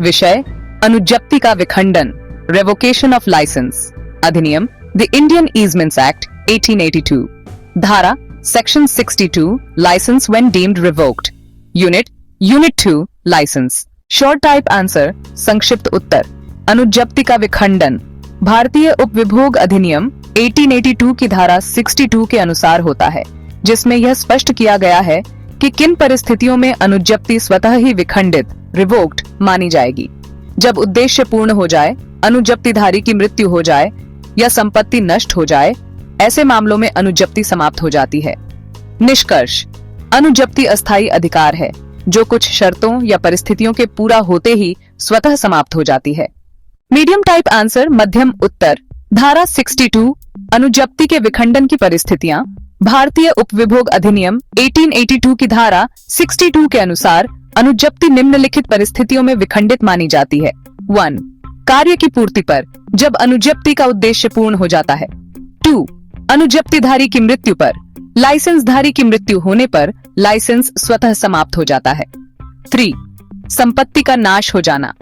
विषय अनुज्ञप्ति का विखंडन, रेवोकेशन ऑफ लाइसेंस। अधिनियम द इंडियन ईजमेंट्स एक्ट 1882। धारा section 62 licence when deemed revoked. Unit 2 licence. Short type answer, संक्षिप्त उत्तर। अनुज्ञप्ति का विखंडन भारतीय उपविभोग अधिनियम 1882 की धारा 62 के अनुसार होता है, जिसमें यह स्पष्ट किया गया है कि किन परिस्थितियों में अनुज्ञप्ति स्वतः ही विखंडित रिवोक्ड मानी जाएगी। जब उद्देश्य पूर्ण हो जाए, अनुज्ञप्तिधारी की मृत्यु हो जाए या संपत्ति नष्ट हो जाए, ऐसे मामलों में अनुज्ञप्ति समाप्त हो जाती है। निष्कर्ष, अनुज्ञप्ति अस्थायी अधिकार है जो कुछ शर्तों या परिस्थितियों के पूरा होते ही स्वतः समाप्त हो जाती है। मीडियम टाइप आंसर, मध्यम उत्तर। धारा 62 अनुज्ञप्ति के विखंडन की परिस्थितियां भारतीय उपविभोग अधिनियम 1882 की धारा 62 के अनुसार अनुज्ञप्ति निम्नलिखित परिस्थितियों में विखंडित मानी जाती है। 1. कार्य की पूर्ति पर, जब अनुज्ञप्ति का उद्देश्य पूर्ण हो जाता है। 2. अनुज्ञप्तिधारी की मृत्यु पर, लाइसेंसधारी की मृत्यु होने पर लाइसेंस स्वतः समाप्त हो जाता है। 3. संपत्ति का नाश हो जाना,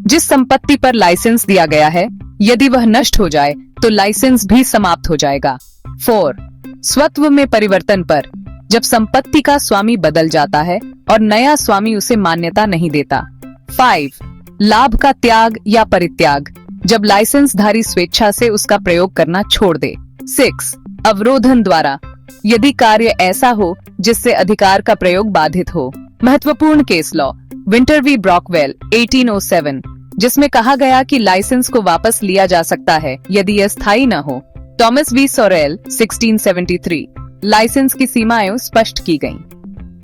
जिस संपत्ति पर लाइसेंस दिया गया है यदि वह नष्ट हो जाए तो लाइसेंस भी समाप्त हो जाएगा। 4. स्वत्व में परिवर्तन पर, जब संपत्ति का स्वामी बदल जाता है और नया स्वामी उसे मान्यता नहीं देता। 5. लाभ का त्याग या परित्याग, जब लाइसेंसधारी स्वेच्छा से उसका प्रयोग करना छोड़ दे। 6. अवरोधन द्वारा, यदि कार्य ऐसा हो जिससे अधिकार का प्रयोग बाधित हो। महत्वपूर्ण केस लॉ विंटर वी ब्रॉकवेल 1807, जिसमें कहा गया कि लाइसेंस को वापस लिया जा सकता है यदि यह स्थायी न हो। थॉमस वी सोरेल 1673, लाइसेंस की सीमाएं स्पष्ट की गईं।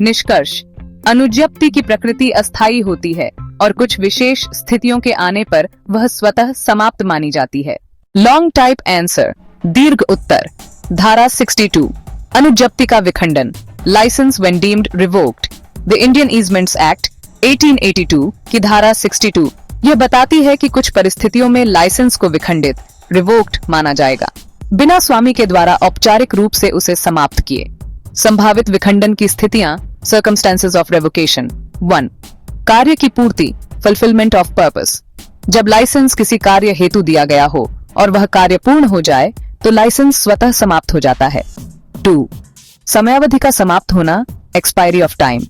निष्कर्ष, अनुज्ञप्ति की प्रकृति अस्थायी होती है और कुछ विशेष स्थितियों के आने पर वह स्वतः समाप्त मानी जाती है। लॉन्ग टाइप आंसर, दीर्घ उत्तर। धारा 62 अनुज्ञप्ति का विखंडन, license when deemed revoked. The Indian ईजमेंट्स act 1882 की धारा 62 यह बताती है कि कुछ परिस्थितियों में लाइसेंस को विखंडित रिवोक्ड माना जाएगा, बिना स्वामी के द्वारा औपचारिक रूप से उसे समाप्त किए। संभावित विखंडन की स्थितियां, सर्कमस्टेंसेस ऑफ रेवोकेशन। 1. कार्य की पूर्ति, फुलफिलमेंट ऑफ पर्पस, जब लाइसेंस किसी कार्य हेतु दिया गया हो और वह कार्य पूर्ण हो जाए तो लाइसेंस स्वतः समाप्त हो जाता है। 2. समयावधि का समाप्त होना, एक्सपायरी ऑफ टाइम,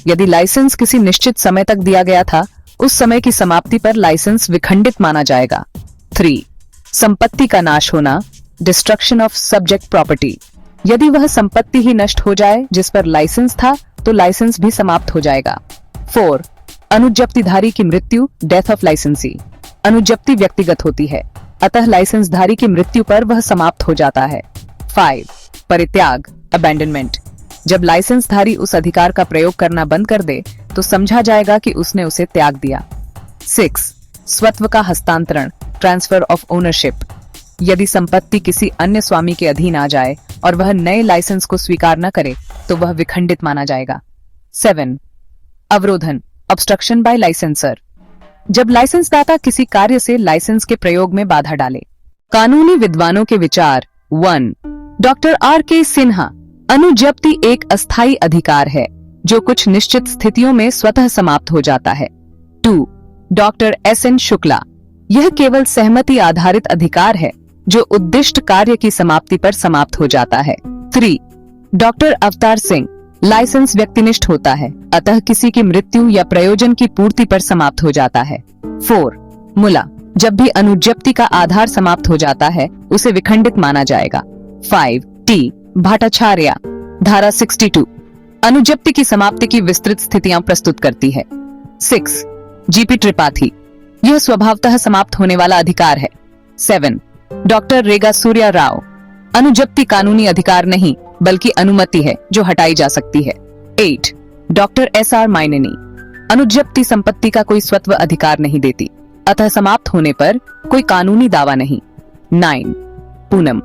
यदि लाइसेंस किसी निश्चित समय तक दिया गया था, उस समय की समाप्ति पर लाइसेंस विखंडित माना जाएगा। 3. संपत्ति का नाश होना, डिस्ट्रक्शन ऑफ सब्जेक्ट प्रॉपर्टी, यदि वह संपत्ति ही नष्ट हो जाए जिस पर लाइसेंस था तो लाइसेंस भी समाप्त हो जाएगा। 4. अनुज्ञप्तिधारी की मृत्यु, डेथ ऑफ लाइसेंसी, अनुज्ञप्ति व्यक्तिगत होती है अतः लाइसेंसधारी की मृत्यु पर वह समाप्त हो जाता है। 5. परित्याग, अबैंडनमेंट, जब लाइसेंसधारी उस अधिकार का प्रयोग करना बंद कर दे तो समझा जाएगा कि उसने उसे त्याग दिया। 6. स्वत्व का हस्तांतरण, ट्रांसफर ऑफ ओनरशिप, यदि संपत्ति किसी अन्य स्वामी के अधीन आ जाए और वह नए लाइसेंस को स्वीकार न करे तो वह विखंडित माना जाएगा। 7. अवरोधन, ऑब्स्ट्रक्शन बाय लाइसेंसर, जब लाइसेंसदाता किसी कार्य से लाइसेंस के प्रयोग में बाधा डाले। कानूनी विद्वानों के विचार। 1. Doctor R.K. सिन्हा, अनुज्ञप्ति एक अस्थायी अधिकार है जो कुछ निश्चित स्थितियों में स्वतः समाप्त हो जाता है। 2. Doctor S.N. शुक्ला, यह केवल सहमति आधारित अधिकार है जो उद्दिष्ट कार्य की समाप्ति पर समाप्त हो जाता है। 3. डॉक्टर अवतार सिंह, लाइसेंस व्यक्तिनिष्ठ होता है अतः किसी की मृत्यु या प्रयोजन की पूर्ति पर समाप्त हो जाता है। 4. मुला, जब भी अनुज्ञप्ति का आधार समाप्त हो जाता है उसे विखंडित माना जाएगा। 5. टी भट्टाचार्य, धारा 62 अनुज्ञप्ति की समाप्ति की विस्तृत स्थितियां प्रस्तुत करती है। 6. G.P. त्रिपाठी, यह स्वभावतः समाप्त होने वाला अधिकार है। 7. डॉक्टर रेगा सूर्या राव, अनुज्ञप्ति कानूनी अधिकार नहीं बल्कि अनुमति है जो हटाई जा सकती है। 8. Doctor S.R. माइनेनी, अनुज्ञप्ति संपत्ति का कोई स्वत्व अधिकार नहीं देती अतः समाप्त होने पर कोई कानूनी दावा नहीं। 9. पूनम,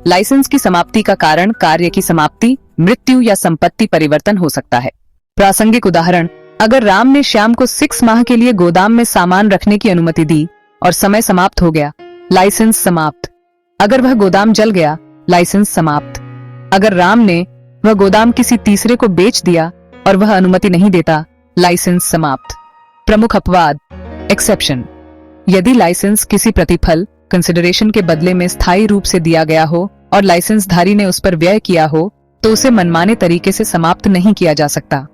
लाइसेंस की समाप्ति का कारण कार्य की समाप्ति, मृत्यु या संपत्ति परिवर्तन हो सकता है। प्रासंगिक उदाहरण, अगर राम ने श्याम को 6 माह के लिए गोदाम में सामान रखने की अनुमति दी और समय समाप्त हो गया, लाइसेंस समाप्त। अगर वह गोदाम जल गया, लाइसेंस समाप्त। अगर राम ने वह गोदाम किसी तीसरे को बेच दिया और वह अनुमति नहीं देता, लाइसेंस समाप्त। प्रमुख अपवाद, एक्सेप्शन, यदि लाइसेंस किसी प्रतिफल कंसिडरेशन के बदले में स्थायी रूप से दिया गया हो और लाइसेंसधारी ने उस पर व्यय किया हो तो उसे मनमाने तरीके से समाप्त नहीं किया जा सकता।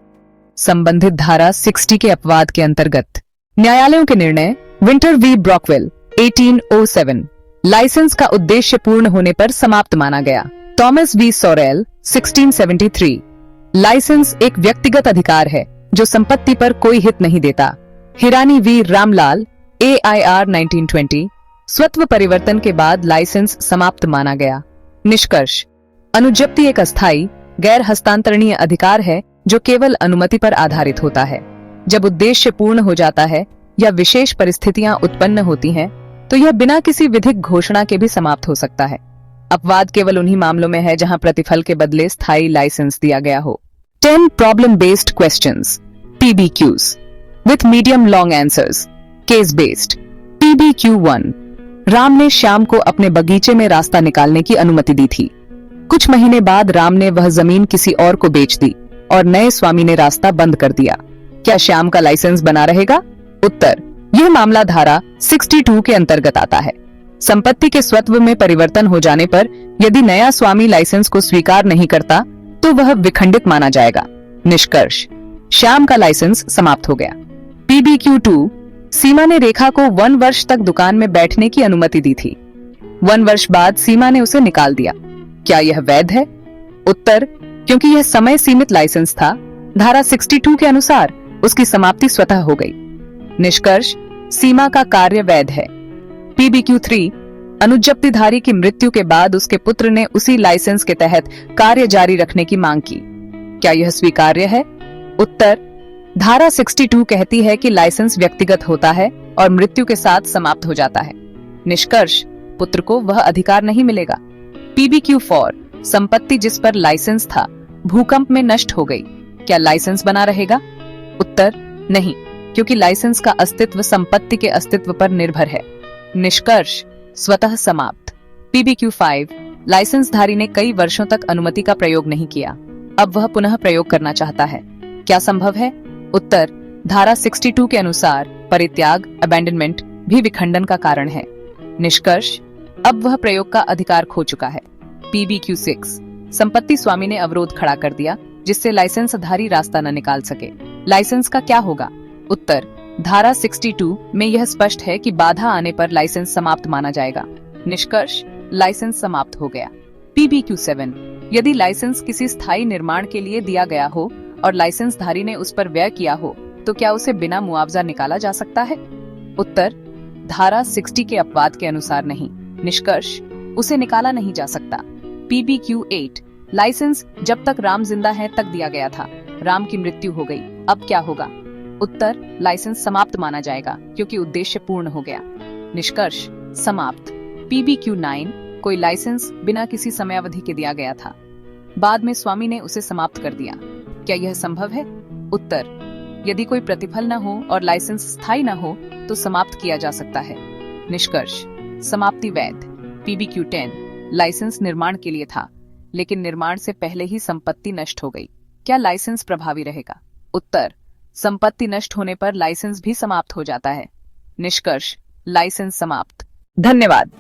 संबंधित धारा 60 के अपवाद के अंतर्गत न्यायालयों के निर्णय विंटर वी ब्रॉकवेल 1807 लाइसेंस का उद्देश्य पूर्ण होने पर समाप्त माना गया। थॉमस वी सोरेल 1673 लाइसेंस एक व्यक्तिगत अधिकार है जो संपत्ति पर कोई हित नहीं देता। हिरानी वी रामलाल AIR 1920 स्वत्व परिवर्तन के बाद लाइसेंस समाप्त माना गया। निष्कर्ष, अनुज्ञप्ति एक अस्थायी गैर हस्तांतरणीय अधिकार है जो केवल अनुमति पर आधारित होता है। जब उद्देश्य पूर्ण हो जाता है या विशेष परिस्थितियां उत्पन्न होती हैं, तो यह बिना किसी विधिक घोषणा के भी समाप्त हो सकता है। अपवाद केवल उन्हीं मामलों में है जहां प्रतिफल के बदले स्थायी लाइसेंस दिया गया हो। 10 problem based questions PBQs with medium long answers. Case based PBQ1 Ram ने श्याम को अपने बगीचे में रास्ता निकालने की अनुमति दी थी। कुछ महीने बाद राम ने वह जमीन किसी और को बेच दी और नए स्वामी ने रास्ता बंद कर दिया। क्या श्याम का लाइसेंस बना रहेगा? उत्तर, यह मामला धारा 62 के अंतर्गत आता है। संपत्ति के स्वत्व में परिवर्तन हो जाने पर यदि नया स्वामी लाइसेंस को स्वीकार नहीं करता तो वह विखंडित माना जाएगा। निष्कर्ष, श्याम का लाइसेंस समाप्त हो गया। PBQ2 सीमा ने रेखा को 1 वर्ष तक दुकान में बैठने की अनुमति दी थी। 1 वर्ष बाद सीमा ने उसे निकाल दिया। क्या यह वैध है? उत्तर, क्योंकि यह समय सीमित लाइसेंस था, धारा 62 के अनुसार उसकी समाप्ति स्वतः हो गई। निष्कर्ष, सीमा का कार्य वैध है। PBQ3 अनुज्ञप्तिधारी की मृत्यु के बाद उसके पुत्र ने उसी लाइसेंस के तहत कार्य जारी रखने की मांग की। क्या यह स्वीकार्य है? उत्तर, धारा 62 कहती है कि लाइसेंस व्यक्तिगत होता है और मृत्यु के साथ समाप्त हो जाता है। निष्कर्ष, पुत्र को वह अधिकार नहीं मिलेगा। PBQ4 संपत्ति जिस पर लाइसेंस था भूकंप में नष्ट हो गई। क्या लाइसेंस बना रहेगा? उत्तर, नहीं, क्योंकि लाइसेंस का अस्तित्व संपत्ति के अस्तित्व पर निर्भर है। निष्कर्ष, स्वतः समाप्त। PBQ5 लाइसेंसधारी ने कई वर्षों तक अनुमति का प्रयोग नहीं किया, अब वह पुनः प्रयोग करना चाहता है। क्या संभव है? उत्तर, धारा 62 के अनुसार परित्याग अबैंडनमेंट भी विखंडन का कारण है। निष्कर्ष, अब वह प्रयोग का अधिकार खो चुका है। PBQ6 संपत्ति स्वामी ने अवरोध खड़ा कर दिया जिससे लाइसेंसधारी रास्ता न निकाल सके। लाइसेंस का क्या होगा? उत्तर, धारा 62 में यह स्पष्ट है कि बाधा आने पर लाइसेंस समाप्त माना जाएगा। निष्कर्ष, लाइसेंस समाप्त हो गया। PBQ7 यदि लाइसेंस किसी स्थायी निर्माण के लिए दिया गया हो और लाइसेंसधारी ने उस पर व्यय किया हो तो क्या उसे बिना मुआवजा निकाला जा सकता है? उत्तर, धारा 60 के अपवाद के अनुसार नहीं। निष्कर्ष, उसे निकाला नहीं जा सकता। PBQ8 लाइसेंस जब तक राम जिंदा है तक दिया गया था, राम की मृत्यु हो गई, अब क्या होगा? उत्तर, लाइसेंस समाप्त माना जाएगा क्योंकि उद्देश्य पूर्ण हो गया। निष्कर्ष, समाप्त। PBQ9 कोई लाइसेंस बिना किसी समयावधि के दिया गया था, बाद में स्वामी ने उसे समाप्त कर दिया। क्या यह संभव है? उत्तर, यदि कोई प्रतिफल न हो और लाइसेंस स्थायी न हो तो समाप्त किया जा सकता है। निष्कर्ष, समाप्ति वैध। PBQ10 लाइसेंस निर्माण के लिए था लेकिन निर्माण से पहले ही संपत्ति नष्ट हो गई, क्या लाइसेंस प्रभावी रहेगा? उत्तर, संपत्ति नष्ट होने पर लाइसेंस भी समाप्त हो जाता है। निष्कर्ष, लाइसेंस समाप्त। धन्यवाद।